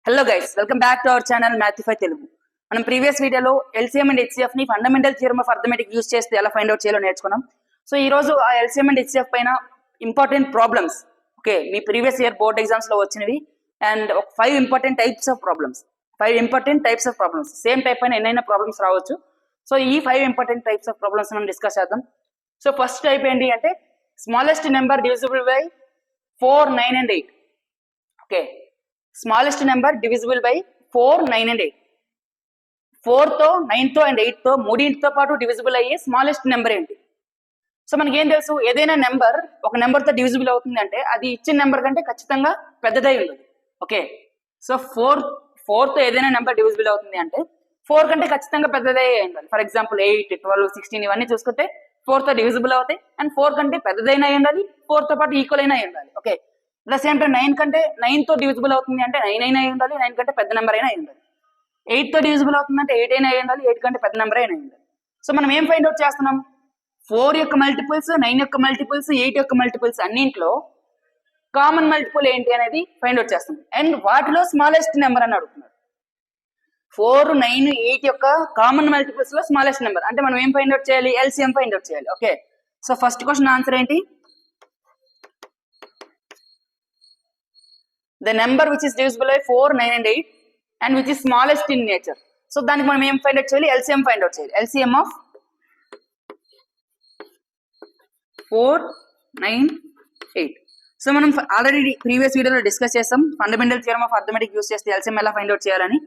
Hello guys, welcome back to our channel Mathify Telugu. మనం previous వీడియోలో LCM and HCF ని fundamental theorem of arithmetic use చేస్తే ఎలా find out చేయాలో నేర్చుకున్నాం. సో ఈ రోజు ఆ ఎల్సిఎం అండ్ హెచ్సిఎఫ్ పైన ఇంపార్టెంట్ ప్రాబ్లమ్స్, ఓకే, మీ ప్రీవియస్ ఇయర్ బోర్డ్ ఎగ్జామ్స్ లో వచ్చినవి అండ్ ఒక 5 important types of problems same type పైన ఎన్నైనా ప్రాబ్లమ్స్ రావచ్చు. సో ఈ 5 ఇంపార్టెంట్ టైప్స్ ఆఫ్ ప్రాబ్లమ్స్ మనం డిస్కస్ చేద్దాం. సో ఫస్ట్ టైప్ ఏంటి అంటే smallest number divisible by 4, 9 and 8. Okay, smallest number divisible by 4, 9 and 8. 4 తో 9 తో అండ్ 8 తో మూడింటితో పాటు డివిజిబుల్ అయ్యే స్మాలెస్ట్ నెంబర్ ఏంటి? సో మనకి ఏం తెలుసు, ఏదైనా నెంబర్ ఒక నెంబర్ తో డివిజిబుల్ అవుతుంది అంటే అది ఇచ్చిన నెంబర్ కంటే ఖచ్చితంగా పెద్దదై ఉండదు. ఓకే, సో 4 తో ఏదైనా నెంబర్ డివిజిబుల్ అవుతుంది అంటే 4 కంటే ఖచ్చితంగా పెద్దదై ఉండాలి. ఫర్ ఎగ్జాంపుల్ 8, 12, 16 ఇవన్నీ చూసుకుంటే 4 తో డివిజిబుల్ అవుతాయి అండ్ 4 కంటే పెద్దదైనా ఉండాలి, 4 తో పాటు ఈక్వల్ అయినా ఉండాలి. ఓకే, ద సేమ్ టైం 9 తో డివిజిబుల్ అవుతుంది అంటే 9 అయినా ఉండాలి, 9 కంటే పెద్ద నెంబర్ అయినా ఉండాలి. 8 తో డివిజిబుల్ అవుతుంది అంటే 8 అయినా ఉండాలి, 8 కంటే పెద్ద నెంబర్ అయినా ఉండాలి. సో మనం ఏం ఫైండ్ అవుట్ చేస్తున్నాం, 4 యొక్క మల్టిపుల్స్, 9 యొక్క మల్టిపుల్స్, 8 యొక్క మల్టిపుల్స్ అన్నింటిలో కామన్ మల్టిపుల్ ఏంటి అనేది ఫైండ్ అవుట్ చేస్తాం. అండ్ వాటిలో స్మాలెస్ట్ నెంబర్ అని అడుగుతున్నారు. 4, 9, 8 యొక్క కామన్ మల్టిపుల్స్ లో స్మాలెస్ట్ నెంబర్ అంటే మనం ఏం ఫైండ్ అవుట్ చేయాలి, ఎల్సిఎం ఫైండ్ అవుట్ చేయాలి. Okay, so first question answer ఏంటి, the number which is divisible by 4, 9 and 8 and which is smallest in nature. So దానికి మనం ఏం ఫైండ్ అవుట్ చేయాలి, ఎల్సిఎం ఫైండ్ అవుట్ చేయాలి. LCM of 4, 9, 8. సో మనం already previous వీడియోలో discuss చేస్తాం fundamental theorem of arithmetic use చేస్తే ఎల్సిఎం ఎలా ఫైండ్ అవుట్ చేయాలని.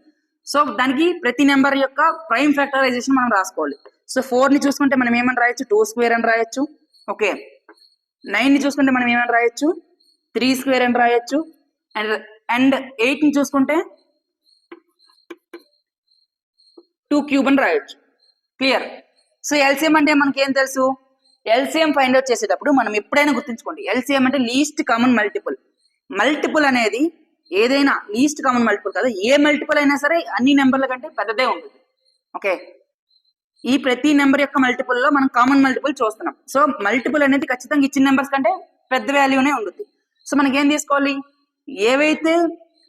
సో దానికి ప్రతి నెంబర్ యొక్క ప్రైమ్ ఫ్యాక్టరైజేషన్ మనం రాసుకోవాలి. సో 4 ని చూసుకుంటే మనం ఏమని రాయొచ్చు, 2 స్క్వేర్ అని రాయొచ్చు. ఓకే, 9 ని చూసుకుంటే మనం ఏమని రాయొచ్చు, 3 స్క్వేర్ అని రాయొచ్చు. అండ్ 8 ని చూసుకుంటే 2 క్యూబ్ అని రాయొచ్చు. క్లియర్? సో ఎల్సిఎం అంటే మనకి ఏం తెలుసు, ఎల్సిఎం ఫైండ్ అవుట్ చేసేటప్పుడు మనం ఎప్పుడైనా గుర్తుంచుకోండి, ఎల్సిఎం అంటే లీస్ట్ కామన్ మల్టిపుల్. మల్టిపుల్ అనేది ఏదైనా లీస్ట్ కామన్ మల్టిపుల్ కదా, ఏ మల్టిపుల్ అయినా సరే అన్ని నెంబర్ల కంటే పెద్దదే ఉంటుంది. ఓకే, ఈ ప్రతి నెంబర్ యొక్క మల్టిపుల్ లో మనం కామన్ మల్టిపుల్ చూస్తున్నాం. సో మల్టిపుల్ అనేది ఖచ్చితంగా ఇచ్చిన నెంబర్స్ కంటే పెద్ద వాల్యూనే ఉంటుంది. సో మనకి ఏం తీసుకోవాలి, ఏవైతే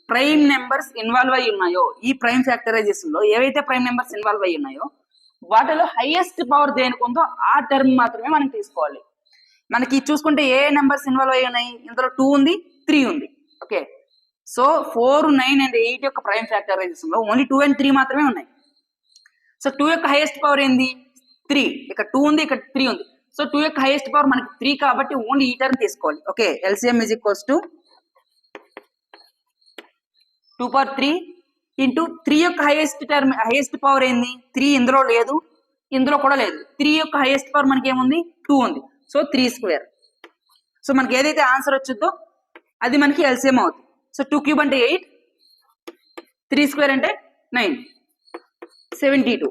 ప్రైమ్ నెంబర్స్ ఇన్వాల్వ్ అయి ఉన్నాయో, ఈ ప్రైమ్ ఫ్యాక్టరైజేషన్ లో ఏవైతే ప్రైమ్ నెంబర్స్ ఇన్వాల్వ్ అయి ఉన్నాయో వాటిలో హైయెస్ట్ పవర్ దేనికి ఉందో ఆ టర్మ్ మాత్రమే మనం తీసుకోవాలి. మనకి చూసుకుంటే ఏ నెంబర్స్ ఇన్వాల్వ్ అయి ఉన్నాయి, ఇందులో 2 ఉంది, 3 ఉంది. ఓకే, సో 4, 9 and 8 యొక్క ప్రైమ్ ఫ్యాక్టరైజేషన్ లో ఓన్లీ 2 and 3 మాత్రమే ఉన్నాయి. సో 2 యొక్క హైయెస్ట్ పవర్ ఏంది, 3. ఇక్కడ 2 ఉంది, ఇక్కడ 3 ఉంది. సో 2 యొక్క హైయెస్ట్ పవర్ మనకి 3 కాబట్టి ఓన్లీ ఈ టర్మ్ తీసుకోవాలి. Okay, LCM is equals to 2 power 3 into 3 యొక్క హైయెస్ట్ పవర్ ఏంది, 3 ఇందులో లేదు, ఇందులో కూడా లేదు. 3 యొక్క హైయెస్ట్ పవర్ మనకి ఏముంది, 2 ఉంది. So 3 square. సో మనకి ఏదైతే ఆన్సర్ వచ్చిందో అది మనకి ఎల్సిఎం అవుతుంది. సో 2 క్యూబ్ అంటే 8, 3 స్క్వేర్ అంటే 9, 72.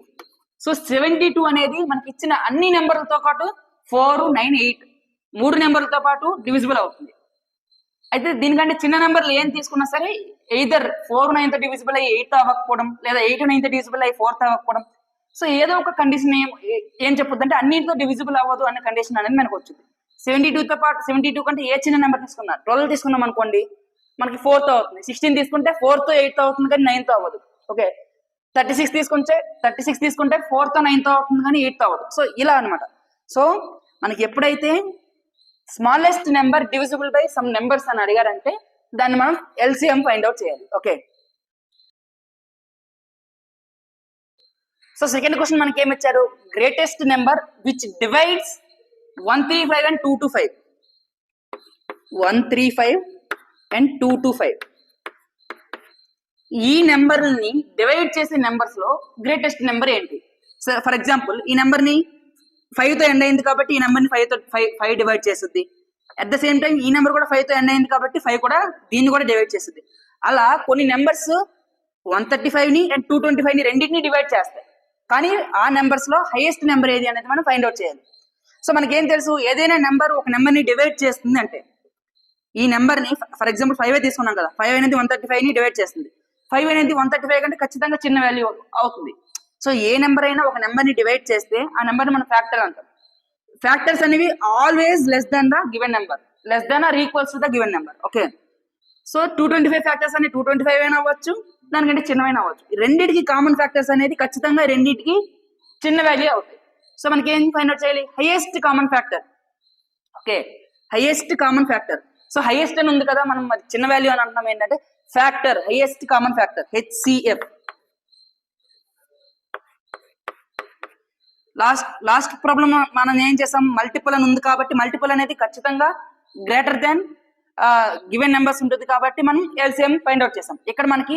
సో 72 అనేది మనకి ఇచ్చిన అన్ని నెంబర్లతో పాటు 4, 9, 8 3 నెంబర్లతో పాటు డివిజిబుల్ అవుతుంది. అయితే దీనికంటే చిన్న నెంబర్లు ఏం తీసుకున్నా సరే ఎయిదర్ 4, 9 తో డివిజిబుల్ అయ్యి 8 అవ్వకపోవడం, లేదా 8, 9 తో డివిజిబుల్ అయ్యి 4 అవ్వకపోవడం. సో ఏదో ఒక కండిషన్ ఏం చెప్పొద్దు అంటే అన్నింటితో డివిజిబుల్ అవ్వదు అనే కండిషన్ అనేది మనకు వచ్చింది. 72 కంటే ఏ చిన్న నెంబర్ తీసుకున్నా, 12 తీసుకున్నాం అనుకోండి మనకి 4 తో అవుతుంది. 16 తీసుకుంటే 4 తో 8 తో అవుతుంది కానీ 9 తో అవ్వదు. ఓకే, 36 తీసుకుంటే 4 తో 9 తో అవుతుంది కానీ 8 తో అవ్వదు. సో ఇలా అనమాట. సో మనకి ఎప్పుడైతే smallest number divisible by some numbers అని అడిగారంటే దాన్ని మనం ఎల్సిఎం ఫైండ్ అవుట్ చేయాలి. ఓకే, సో సెకండ్ క్వశ్చన్ మనకి ఏమి ఇచ్చారు, greatest number which divides 135 and 225. 135 and 225 ఈ నెంబర్ని డివైడ్ చేసే నెంబర్స్ లో గ్రేటెస్ట్ నెంబర్ ఏంటి? సో ఫర్ ఎగ్జాంపుల్ ఈ నెంబర్ ని 5 తో ఎండ్ అయింది కాబట్టి ఈ నెంబర్ ని 5 డివైడ్ చేస్తుంది. అట్ ద సేమ్ టైం ఈ నెంబర్ కూడా 5 తో ఎండ్ అయింది కాబట్టి 5 కూడా దీన్ని కూడా డివైడ్ చేస్తుంది. అలా కొన్ని నెంబర్స్ 135 ని అండ్ 225 ని రెండింటిని డివైడ్ చేస్తాయి. కానీ ఆ నెంబర్స్ లో హైయెస్ట్ నెంబర్ ఏది అనేది మనం ఫైండ్ అవుట్ చేయాలి. సో మనకేం తెలుసు, ఏదైనా నెంబర్ ఒక నెంబర్ ని డివైడ్ చేస్తుంది అంటే ఈ నెంబర్ ని ఫర్ ఎగ్జాంపుల్ 5 తీసుకున్నాం కదా, 5 అనేది 135 ని డివైడ్ చేస్తుంది. 5 అనేది 135 కంటే ఖచ్చితంగా చిన్న వాల్యూ అవుతుంది. సో ఏ నెంబర్ అయినా ఒక నెంబర్ ని డివైడ్ చేస్తే ఆ నెంబర్ ని మనం ఫ్యాక్టర్ అంటాం. ఫ్యాక్టర్స్ అనేవి always less than the given number, less than or equals to the given number. Okay, so 225 factors అనేది 225 అయినా అవ్వచ్చు, దానికంటే చిన్నవైనా అవ్వచ్చు. రెండింటికి కామన్ ఫ్యాక్టర్స్ అనేది ఖచ్చితంగా రెండింటికి చిన్న వాల్యూ అవుతాయి. సో మనకి ఏం ఫైండ్ అవుట్ చేయాలి? Highest common factor. Okay, highest common factor. So highest అని ఉంది కదా, మనం అది చిన్న వాల్యూ అని అంటున్నాం. ఏంటంటే factor, highest common factor HCF. Last problem మనం ఏం చేసాం? మల్టిపుల్ అని ఉంది కాబట్టి మల్టిపుల్ అనేది ఖచ్చితంగా గ్రేటర్ దాన్ గివెన్ నెంబర్స్ ఉంటుంది కాబట్టి మనం LCM ఫైండ్ అవుట్ చేసాం. ఇక్కడ మనకి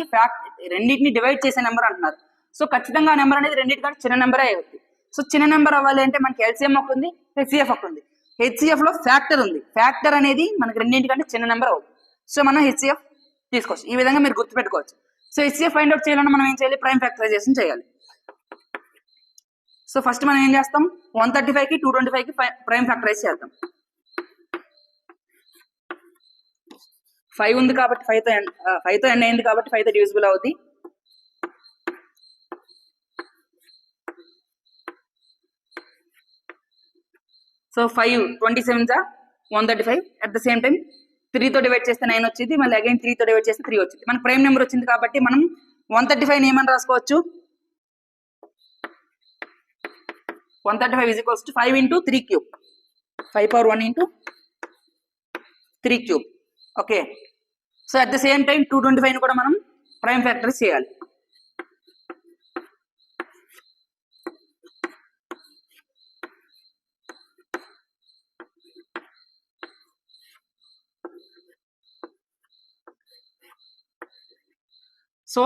రెండింటిని డివైడ్ చేసే నెంబర్ అంటున్నారు. సో ఖచ్చితంగా ఆ నెంబర్ అనేది రెండింటికంటే చిన్న నెంబరే అవుతుంది. సో చిన్న నెంబర్ అవ్వాలి అంటే మనకి LCM ఒక ఉంది, HCF ఒక ఉంది. HCF లో ఫ్యాక్టర్ ఉంది. ఫ్యాక్టర్ అనేది మనకి రెండింటికంటే చిన్న నెంబర్ అవుతుంది. సో మనం HCF తీసుకోవచ్చు. ఈ విధంగా మీరు గుర్తుపెట్టుకోవచ్చు. సో HCF ఫైండ్ అవుట్ చేయాలన్నా మనం ఏం చేయాలి? ప్రైమ్ ఫ్యాక్టరైజేషన్ చేయాలి. సో ఫస్ట్ మనం ఏం చేస్తాం? 135కి 225కి ప్రైమ్ ఫ్యాక్టరైజ్ చేద్దాం. 5 ఉంది కాబట్టి 5తో ఎండ్ అయింది కాబట్టి 5తో డివిజిబుల్ అవుద్ది. So 5 27 135. At the same time 3తో డివైడ్ చేస్తే 9 వచ్చింది. మళ్ళీ అగైన్ 3తో డివైడ్ చేస్తే 3 వచ్చింది. మనకి ప్రైమ్ నెంబర్ వచ్చింది కాబట్టి మనం 135 ఏమని రాసుకోవచ్చు? 135 is equals to 5 into 3 cube. 5 power 1 into 3 cube. Okay, so at the same time 225 కూడా మనం ప్రైమ్ ఫ్యాక్టరైజ్ చేయాలి. సో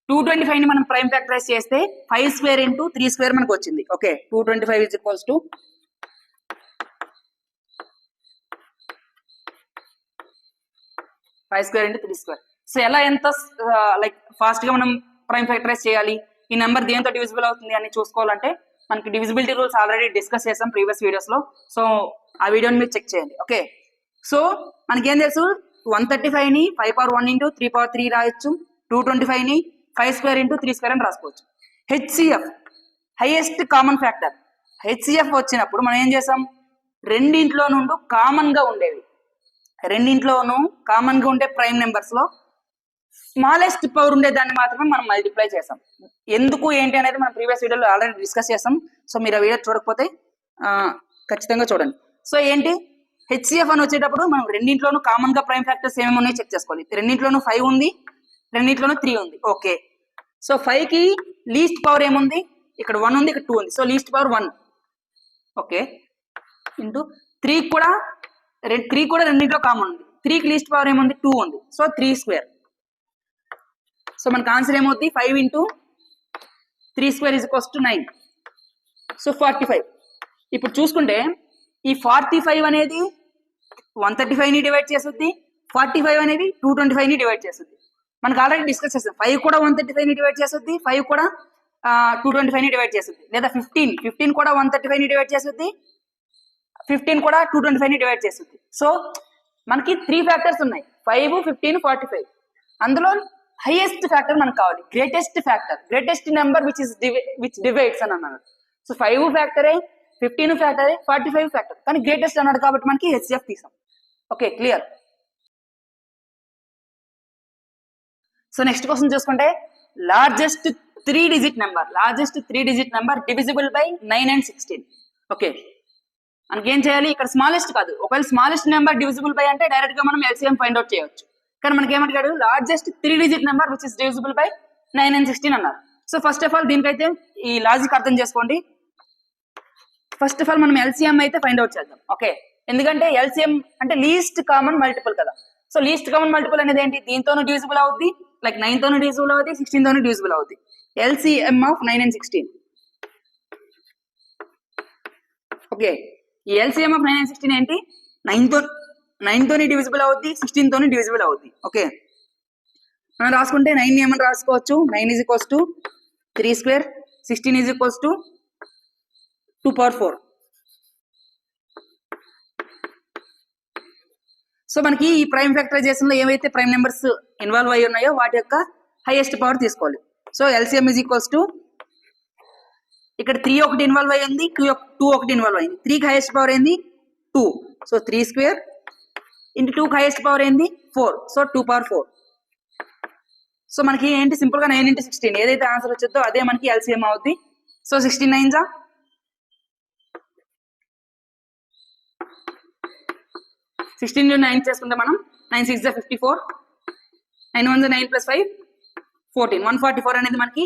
225 ని మనం ప్రైమ్ ఫ్యాక్టరైజ్ చేస్తే 5 స్క్వేర్ ఇంటూ 3 స్క్వేర్ మనకు వచ్చింది. Okay, 225 is equals to 5 square into 3 square. So ఎలా ఎంత లైక్ ఫాస్ట్ గా మనం ప్రైమ్ ఫ్యాక్టరైజ్ చేయాలి, ఈ నెంబర్ దేంతో డివిజిబుల్ అవుతుంది అని చూసుకోవాలంటే మనకి డివిజిబిలిటీ రూల్స్ ఆల్రెడీ డిస్కస్ చేసాం ప్రీవియస్ వీడియోస్ లో. సో ఆ వీడియోని మీరు చెక్ చేయండి. ఓకే, సో మనకేం తెలుసు? 135 ని 5 power 1 into 3 power 3 రాయొచ్చు. 225 ని 5 స్క్వేర్ ఇంటూ 3 స్క్వేర్ అని రాసుకోవచ్చు. HCF, highest common factor. HCF వచ్చినప్పుడు మనం ఏం చేసాం? రెండింట్లో నుండి కామన్ గా ఉండేవి, రెండింట్లోనూ కామన్ గా ఉండే ప్రైమ్ నెంబర్స్ లో స్మాలెస్ట్ పవర్ ఉండే దాన్ని మాత్రమే మనం మల్టిప్లై చేసాం. ఎందుకు ఏంటి అనేది మనం ప్రీవియస్ వీడియోలో ఆల్రెడీ డిస్కస్ చేసాం. సో మీరు ఆ వీడియో చూడకపోతే ఖచ్చితంగా చూడండి. సో ఏంటి HCF అని వచ్చేటప్పుడు మనం రెండింట్లోనూ కామన్ గా ప్రైమ్ ఫ్యాక్టర్స్ ఏమేమి ఉన్నాయో చెక్ చేసుకోవాలి. రెండింట్లోనూ 5 ఉంది, రెండింట్లోనూ 3 ఉంది. ఓకే, సో 5 కి లీస్ట్ పవర్ ఏముంది? ఇక్కడ 1 ఉంది, ఇక్కడ 2 ఉంది. So least power 1. Okay, into 3 కూడా రెండింటిలో కామన్ ఉంది. 3 కి లీస్ట్ పవర్ ఏముంది? 2 ఉంది. So 3 square. సో మనకు ఆన్సర్ ఏమవుతుంది? 5 into 3 square is equals to 9. So 45. ఇప్పుడు చూసుకుంటే ఈ 45 అనేది 135 ని డివైడ్ చేస్తుంది, 45 అనేది 225 ని డివైడ్ చేస్తుంది. మనకు ఆల్రెడీ డిస్కస్ చేస్తాం. 5 కూడా 135 ని డివైడ్ చేస్తుంది, 5 కూడా 225 ని డివైడ్ చేస్తుంది. లేదా 15 కూడా 135 ని డివైడ్ చేస్తుంది, 15 కూడా 225 ని డివైడ్ చేస్తుంది. సో మనకి 3 ఫ్యాక్టర్స్ ఉన్నాయి, 5, 15, 45. అందులో హైయెస్ట్ ఫ్యాక్టర్ మనకు కావాలి, greatest factor, greatest number which divides అని అన్నారు. సో 5 ఫ్యాక్టరే, 15 ఫ్యాక్టరే, 45 ఫ్యాక్టర్, కానీ గ్రేటెస్ట్ అన్నాడు కాబట్టి మనకి HCF తీసాం. Okay, clear. So next question చూసుకుంటే largest 3 digit number divisible by 9 and 16. Okay, మనకి ఏం చేయాలి? ఇక్కడ స్మాలెస్ట్ కాదు, ఒకవేళ స్మాలెస్ట్ నెంబర్ డివిజిబుల్ బై అంటే డైరెక్ట్ గా మనం LCM ఫైండ్ అవుట్ చేయొచ్చు. కానీ మనకి ఏమంటాడు? Largest 3 digit number which is divisible by 9 and 16 అన్నారు. సో ఫస్ట్ ఆఫ్ ఆల్ దీనికైతే ఈ లాజిక్ అర్థం చేసుకోండి. ఫస్ట్ ఆఫ్ ఆల్ మనం LCM అయితే ఫైండ్ అవుట్ చేద్దాం. ఓకే, ఎందుకంటే LCM అంటే లీస్ట్ కామన్ మల్టిపుల్ కదా. సో లీస్ట్ కామన్ మల్టిపుల్ అనేది ఏంటి? దీంతోనూ డివిజిబుల్ అవుద్ది, లైక్ 9 తోనూ డివిజిబుల్ అవుద్ది, 16 తోనూ డివిజిబుల్ అవుద్ది. LCM of 9 and 16. ఓకే, ఈ LCM ఆఫ్ 9 and 16 ఏంటి? 9 తోని డివిజిబుల్ అవుద్ది, 16 తోని డివిజిబుల్ అవుద్ది. ఓకే, మనం రాసుకుంటే 9 ఏమని రాసుకోవచ్చు? 9 is equals to 3 square, 16 is equals to 2 power 4. So మనకి ఈ ప్రైమ్ ఫ్యాక్టరైజేషన్ లో ఏవైతే ప్రైమ్ నెంబర్స్ ఇన్వాల్వ్ అయి ఉన్నాయో వాటి యొక్క హైయెస్ట్ పవర్ తీసుకోవాలి. So LCM is equals to ఇక్కడ 3 ఒకటి ఇన్వాల్వ్ అయ్యింది, 2 ఒకటి ఇన్వాల్వ్ అయింది. 3 కి హైయెస్ట్ పవర్ ఏంది? 2. So 3 square into 2 highest power ఏంది 4, సో 2 పవర్ 4. సో మనకి ఏంటి సింపుల్ గా 9 into 16 ఏదైతే ఆన్సర్ వచ్చిందో అదే మనకి ఎల్సిఎం అవుద్ది. సో 16 9s 16 9 చేసుకుంటే మనం 9 6 54, 9 1 9 + 5 14, 144 అనేది మనకి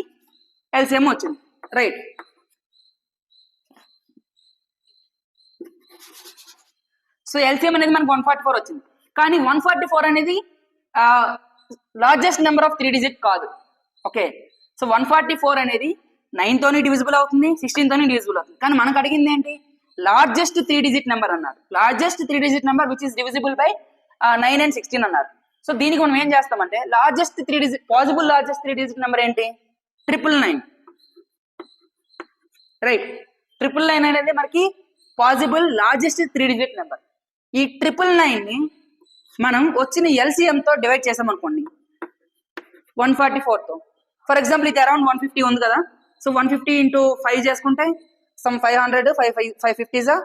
ఎల్సిఎం వచ్చింది, రైట్. సో ఎల్సిఎం అనేది మనకి 144 వచ్చింది, కానీ 144 అనేది లార్జెస్ట్ నెంబర్ ఆఫ్ 3 డిజిట్ కాదు. ఓకే, సో 144 అనేది 9 తోని డివిజిబుల్ అవుతుంది, 16 తోని డివిజిబుల్ అవుతుంది. కానీ మనకు అడిగింది ఏంటి, లార్జెస్ట్ 3 డిజిట్ నెంబర్ అన్నారు. Largest 3 digit number which is divisible by 9 and 16 అన్నారు. సో దీనికి మనం ఏం చేస్తామంటే largest 3 digit possible largest 3 digit number ఏంటి 999, రైట్. 999 అనేది మనకి పాసిబుల్ లార్జెస్ట్ 3 డిజిట్ నెంబర్. ఈ 999 ని మనం వచ్చిన ఎల్సిఎం తో డివైడ్ చేసామనుకోండి 144 తో. ఫర్ ఎగ్జాంపుల్ ఇది అరౌండ్ 150 ఉంది కదా, సో 150 into 5 చేసుకుంటే సమ్ 500 550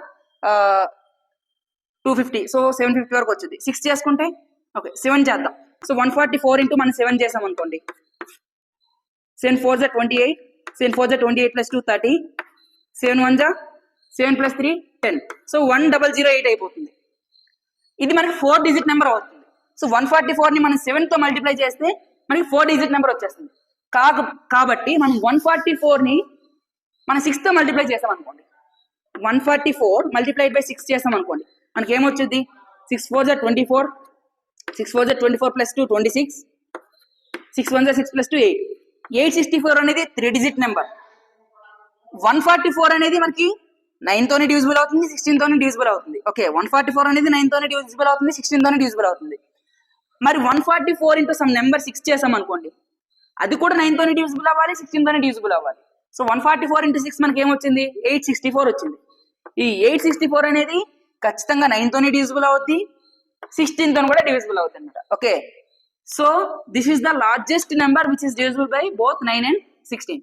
250, సో 750 వరకు వచ్చింది. 6 చేసుకుంటే ఓకే 7 చేద్దాం. సో 144 into మనం 7 చేసాం అనుకోండి, 7 4 28, 7 4 28 + 2 30, 7 1 7 + 3 10, సో 1008 అయిపోతుంది. ఇది మనకి 4 డిజిట్ నెంబర్ అవుతుంది. సో 144 ని మనం 7 తో మల్టిప్లై చేస్తే మనకి 4 డిజిట్ నెంబర్ వచ్చేస్తుంది. కాబట్టి మనం 144 ని మనం 6 తో మల్టిప్లై చేసాం అనుకోండి, 144 multiplied by 6 చేసాం అనుకోండి, మనకి ఏమొచ్చింది 6 4 24, 6 4 24 + 2 26, 6 1 6 + 2 8, 864 అనేది 3 డిజిట్ నెంబర్. 144 అనేది మనకి 9 తోనే డివిజిబుల్ అవుతుంది, 16 తోనే డివిజిబుల్ అవుతుంది. ఓకే, 144 అనేది 9 తోనే డివిజిబుల్ అవుతుంది, 16 తోనే డివిజిబుల్ అవుతుంది. మరి 144 into సమ్ నెంబర్ 6 చేసాం అనుకోండి, అది కూడా 9 తోనే డివిజిబుల్ అవ్వాలి, 16 తోనే డివిజిబుల్ అవ్వాలి. సో 144 into 6 మనకి ఏమొచ్చింది 864 వచ్చింది. ఈ 864 అనేది ఖచ్చితంగా 9 తోనే డివిజిబుల్ అవుద్ది, 16 తోనే కూడా డివిజిబుల్ అవుతుంది అనమాట. Okay, so this is the largest number which is divisible by both 9 and 16.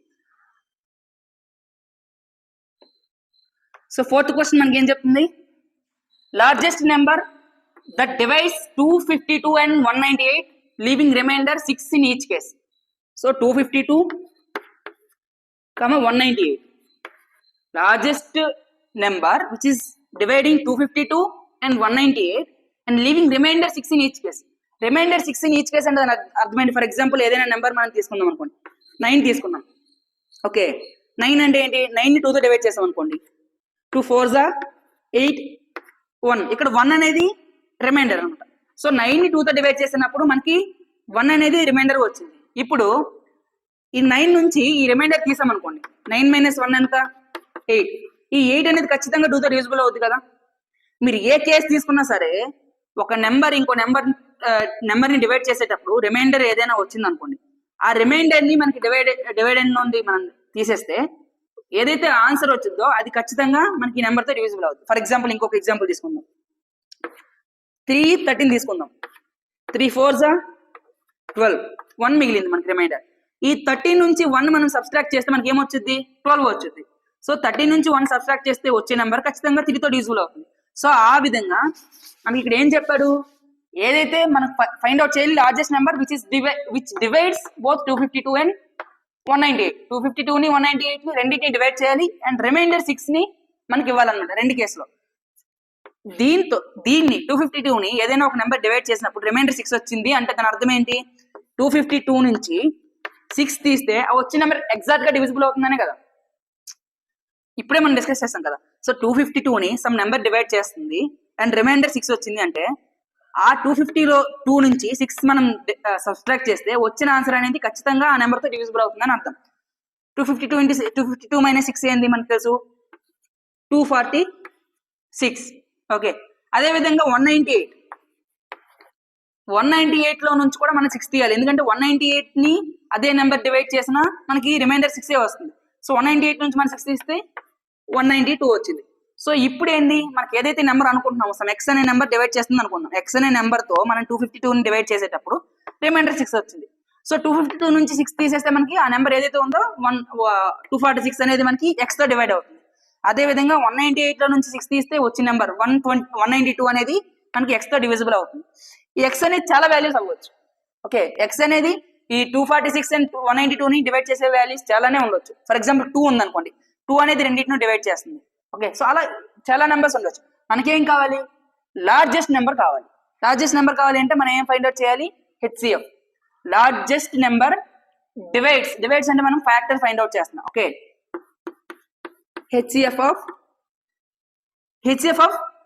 So fourth question మనకి ఏం చెప్తుంది, largest number that divides 252 and 198 leaving remainder 6 in each case. So 252, 198 largest number which is dividing 252 and 198 and leaving remainder 6 in each case. Remainder 6 in each case అంటే అర్థమైంది. For example ఏదైనా number మనం తీసుకుందాం అనుకోండి, 9 తీసుకున్నాం. ఓకే, 9 అంటే ఏంటి, 9 ని 2 తో డివైడ్ చేసాం అనుకోండి, 2 4 8 1, ఇక్కడ 1 అనేది రిమైండర్ అనమాట. సో 9 ని 2 తో డివైడ్ చేసినప్పుడు మనకి 1 అనేది రిమైండర్ వచ్చింది. ఇప్పుడు ఈ 9 నుంచి ఈ రిమైండర్ తీసాం అనుకోండి, 9 - 1 ఎంత 8. ఈ 8 అనేది ఖచ్చితంగా 2 తో డివిజిబుల్ అవుతుంది కదా. మీరు ఏ కేసు తీసుకున్నా సరే ఒక నెంబర్ ఇంకో నెంబర్ ని డివైడ్ చేసేటప్పుడు రిమైండర్ ఏదైనా వచ్చింది అనుకోండి, ఆ రిమైండర్ ని మనకి డివైడెండ్ నుండి మనం తీసేస్తే ఏదైతే ఆన్సర్ వచ్చిందో అది ఖచ్చితంగా మనకి ఈ నెంబర్ తో డివిజిబుల్ అవుతుంది. ఫర్ ఎగ్జాంపుల్ ఇంకొక ఎగ్జాంపుల్ తీసుకుందాం, 313 తీసుకుందాం. 3 4 12, 1 మిగిలింది మనకి రిమైండర్. ఈ 13 నుంచి 1 మనం సబ్స్ట్రాక్ట్ చేస్తే మనకి ఏమొచ్చింది 12 వచ్చింది. సో 13 నుంచి 1 సబ్స్ట్రాక్ట్ చేస్తే వచ్చే నెంబర్ ఖచ్చితంగా 3 తో డివిజిబుల్ అవుతుంది. సో ఆ విధంగా మనకి ఇక్కడ ఏం చెప్పాడు, ఏదైతే మనం ఫైండ్ అవుట్ చేయాలి largest number which divides both 252 and 198. 252 ని 198 ని రెండింటిని డివైడ్ చేయాలి అండ్ రిమైండర్ 6 ని మనకి ఇవ్వాలన్నమాట రెండు కేసులో. దీన్ని 252 ని ఏదైనా ఒక నెంబర్ డివైడ్ చేసినప్పుడు రిమైండర్ 6 వచ్చింది అంటే దాని అర్థం ఏంటి, 252 నుంచి 6 తీస్తే ఆ వచ్చే నెంబర్ ఎగ్జాక్ట్ గా డివిజిబుల్ అవుతుందనే కదా ఇప్పుడే మనం డిస్కస్ చేస్తాం కదా. సో 252 ని సమ్ నెంబర్ డివైడ్ చేస్తుంది అండ్ రిమైండర్ 6 వచ్చింది అంటే ఆ 252 నుంచి 6 మనం సబ్స్ట్రాక్ట్ చేస్తే వచ్చిన ఆన్సర్ అనేది ఖచ్చితంగా ఆ నెంబర్ తో డివిజిబుల్ అవుతుందని అర్థం. 252 - 6 ఏంది మనకు తెలుసు 246. ఓకే, అదే విధంగా 198 లో నుంచి కూడా మనం 6 తీయాలి, ఎందుకంటే 198 ని అదే నెంబర్ డివైడ్ చేసినా మనకి రిమైండర్ 6 వస్తుంది. సో 198 నుంచి మనం 6 తీస్తే 192 వచ్చింది. సో ఇప్పుడు ఏంది మనకి ఏదైతే నెంబర్ అనుకుంటున్నామో సమ్ ఎక్స్ అనే నెంబర్ డివైడ్ చేస్తుంది అనుకుందాం, ఎక్స్ అనే నెంబర్ తో మనం 252 ని డివైడ్ చేసేటప్పుడు రిమైండర్ 6 వచ్చింది. సో 252 నుంచి 6 తీసేస్తే మనకి ఆ నెంబర్ ఏదైతే ఉందో 246 అనేది మనకి ఎక్స్ తో డివైడ్ అవుతుంది. అదే విధంగా 198 లో నుంచి 6 తీస్తే వచ్చిన నెంబర్ 192 అనేది మనకి x తో డివిజిబుల్ అవుతుంది. ఈ x అనేది చాలా వాల్యూస్ అవ్వచ్చు. ఓకే, x అనేది ఈ 246 అండ్ 192ని డివైడ్ చేసే వాల్యూస్ చాలానే ఉండొచ్చు. ఫర్ ఎగ్జాంపుల్ 2 ఉందనుకోండి, 2 అనేది రెండింటిని డివైడ్ చేస్తుంది. ఓకే, సో అలా చాలా నెంబర్స్ ఉండొచ్చు. మనకేం కావాలి? లార్జెస్ట్ నెంబర్ కావాలి. లార్జెస్ట్ నెంబర్ కావాలి అంటే మనం ఏం ఫైండ్ అవుట్ చేయాలి? హెచ్సిఎఫ్, లార్జెస్ట్ నెంబర్ డివైడ్స్ అంటే మనం ఫ్యాక్టర్ ఫైండ్ అవుట్ చేస్తున్నాం. ఓకే, హెచ్సిఎఫ్ ఆఫ్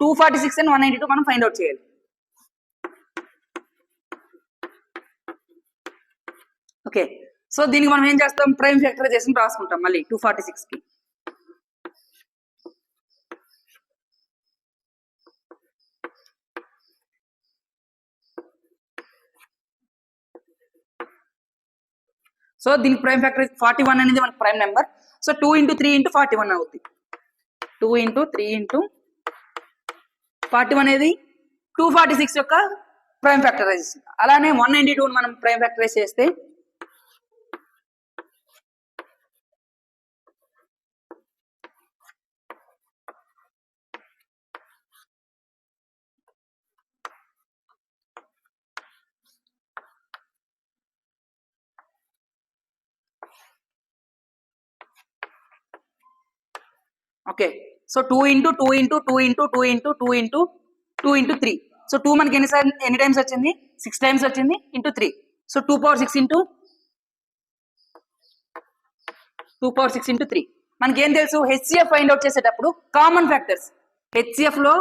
246 అండ్ 192 మనం ఫైండ్ అవుట్ చేయాలి. ఓకే, సో దీనికి మనం ఏం చేస్తాం? ప్రైమ్ ఫ్యాక్టరైజేషన్ రాసుకుంటాం మళ్ళీ 246 కి. సో దీనికి ప్రైమ్ ఫ్యాక్టర్ 41 అనేది మనకి ప్రైమ్ నెంబర్. సో 2 × 3 × 41 అవుతుంది. 2 × 3 × 41 అనేది 246 యొక్క ప్రైమ్ ఫ్యాక్టరైజేషన్. అలానే 192 మనం ప్రైమ్ ఫ్యాక్టరైజ్ చేస్తే ఓకే, సో 2 × 2 × 2 × 2 × 2 × 2 × 3. సో 2 మనకి ఎన్ని టైమ్స్ వచ్చింది? 6 టైమ్స్ వచ్చింది ఇంటూ 3. So 2 power 6 × 3. మనకి ఏం తెలుసు? హెచ్సిఎఫ్ ఫైండ్ అవుట్ చేసేటప్పుడు కామన్ ఫ్యాక్టర్స్, హెచ్సిఎఫ్ లో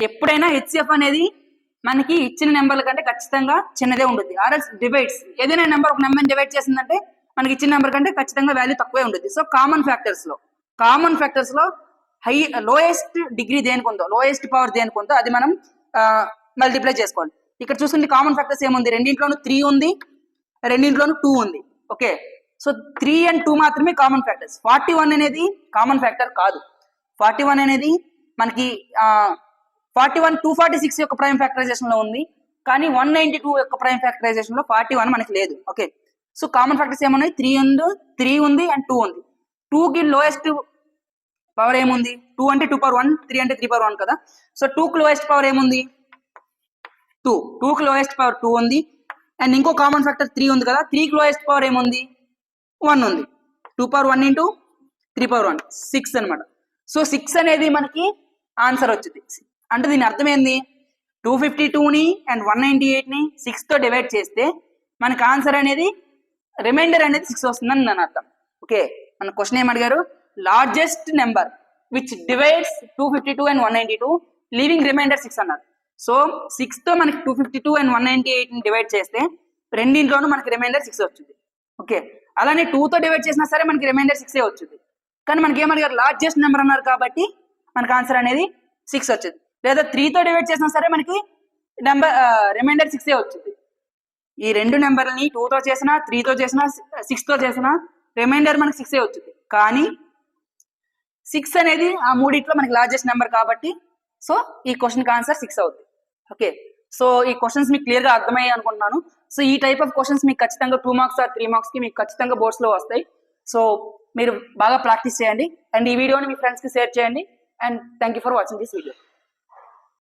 ఎప్పుడైనా హెచ్సిఎఫ్ అనేది మనకి ఇచ్చిన నెంబర్ల కంటే ఖచ్చితంగా చిన్నదే ఉంటుంది. ఆర్ఎల్స్ డివైడ్స్, ఏదైనా నెంబర్ ఒక నెంబర్ డివైడ్ చేసిందంటే మనకి ఇచ్చిన నెంబర్ కంటే ఖచ్చితంగా వాల్యూ తక్కువే ఉంటుంది. సో కామన్ ఫ్యాక్టర్స్ లో లోయెస్ట్ డిగ్రీ దేనికి ఉందో, లోయెస్ట్ పవర్ దేనికి ఉందో అది మనం మల్టిప్లై చేసుకోవాలి. ఇక్కడ చూసుకుంటే కామన్ ఫ్యాక్టర్స్ ఏముంది? రెండింట్లోనూ 3 ఉంది, రెండింట్లోనూ 2 ఉంది. ఓకే, సో 3 and 2 మాత్రమే కామన్ ఫ్యాక్టర్స్. 41 అనేది కామన్ ఫ్యాక్టర్ కాదు. 41 అనేది మనకి 246 యొక్క ప్రైమ్ ఫ్యాక్టరైజేషన్ లో ఉంది, కానీ 192 యొక్క ప్రైమ్ ఫ్యాక్టరైజేషన్ లో 41 మనకి లేదు. ఓకే, సో కామన్ ఫ్యాక్టర్స్ ఏమున్నాయి? 3 ఉంది అండ్ 2 ఉంది. 2 కి లోయెస్ట్ పవర్ ఏముంది? 2 అంటే 2 power 1, 3 అంటే 3 power 1 కదా. సో 2 కి లోయెస్ట్ పవర్ ఏముంది? 2 కి లోయెస్ట్ పవర్ 2 ఉంది. అండ్ ఇంకో కామన్ ఫ్యాక్టర్ 3 ఉంది కదా. 3 కి లోయెస్ట్ పవర్ ఏముంది? 1 ఉంది. 2 power 1 × 3 power 1, 6 అనమాట. సో 6 అనేది మనకి ఆన్సర్ వచ్చింది. అంటే దీని అర్థం ఏంది? 252ని అండ్ 198ని 6 తో డివైడ్ చేస్తే మనకి ఆన్సర్ అనేది రిమైండర్ అనేది 6 వస్తుందని దాని అర్థం. ఓకే, మన క్వశ్చన్ ఏమడిగారు? Largest number which divides 252 and 192 leaving remainder 6 అన్నారు. సో 6 తో మనకి 252 and 198ని డివైడ్ చేస్తే రెండింట్లోనూ మనకి రిమైండర్ 6 వచ్చింది. ఓకే, అలానే 2 తో డివైడ్ చేసినా సరే మనకి రిమైండర్ 6 వచ్చింది. కానీ మనకి ఏమడిగారు? లార్జెస్ట్ నెంబర్ అన్నారు కాబట్టి మనకి ఆన్సర్ అనేది 6 వచ్చింది. లేదా 3 తో డివైడ్ చేసినా సరే మనకి రిమైండర్ 6 వచ్చింది. ఈ రెండు నెంబర్ని 2 తో చేసినా, 3 తో చేసినా, 6 తో చేసినా రిమైండర్ మనకి 6 వచ్చింది. కానీ 6 అనేది ఆ మూడిట్లో మనకి లార్జెస్ట్ నెంబర్ కాబట్టి సో ఈ క్వశ్చన్కి ఆన్సర్ 6 అవుతుంది. ఓకే, సో ఈ క్వశ్చన్స్ మీకు క్లియర్గా అర్థమయ్యాయి అనుకుంటున్నాను. సో ఈ టైప్ ఆఫ్ క్వశ్చన్స్ మీకు ఖచ్చితంగా 2 marks or 3 marks కి మీకు ఖచ్చితంగా బోర్డ్స్లో వస్తాయి. సో మీరు బాగా ప్రాక్టీస్ చేయండి అండ్ ఈ వీడియోని మీ ఫ్రెండ్స్కి షేర్ చేయండి. And thank you for watching this video.